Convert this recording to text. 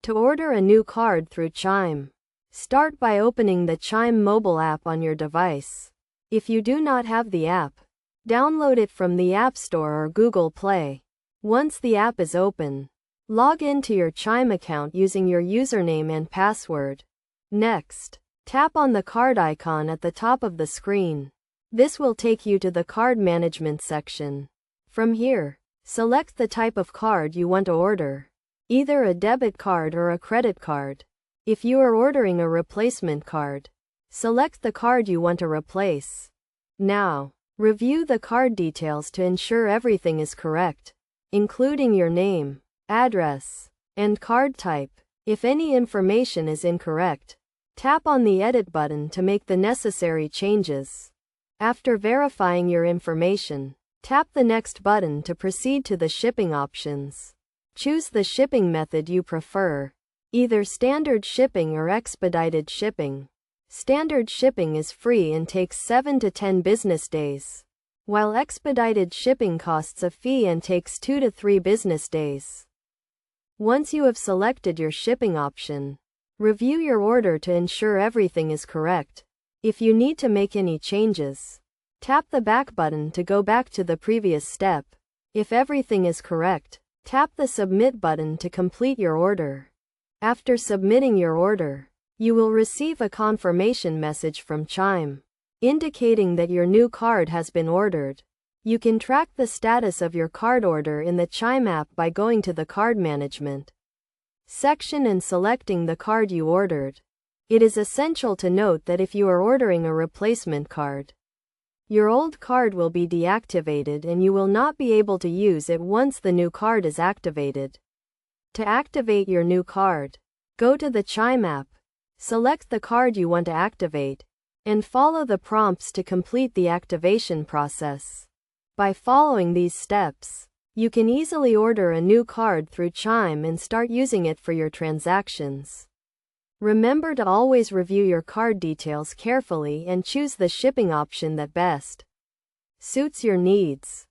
To order a new card through Chime, start by opening the Chime mobile app on your device. If you do not have the app, download it from the App Store or Google Play. Once the app is open, log into your Chime account using your username and password. Next, tap on the card icon at the top of the screen. This will take you to the card management section. From here, select the type of card you want to order, either a debit card or a credit card. If you are ordering a replacement card, select the card you want to replace. Now, review the card details to ensure everything is correct, including your name, address, and card type. If any information is incorrect, tap on the Edit button to make the necessary changes. After verifying your information, tap the Next button to proceed to the shipping options. Choose the shipping method you prefer, either standard shipping or expedited shipping. Standard shipping is free and takes 7 to 10 business days, while expedited shipping costs a fee and takes 2 to 3 business days. Once you have selected your shipping option, review your order to ensure everything is correct. If you need to make any changes, tap the back button to go back to the previous step. If everything is correct, tap the Submit button to complete your order. After submitting your order, you will receive a confirmation message from Chime, indicating that your new card has been ordered. You can track the status of your card order in the Chime app by going to the Card Management section and selecting the card you ordered. It is essential to note that if you are ordering a replacement card, your old card will be deactivated and you will not be able to use it once the new card is activated. To activate your new card, go to the Chime app, select the card you want to activate, and follow the prompts to complete the activation process. By following these steps, you can easily order a new card through Chime and start using it for your transactions. Remember to always review your card details carefully and choose the shipping option that best suits your needs.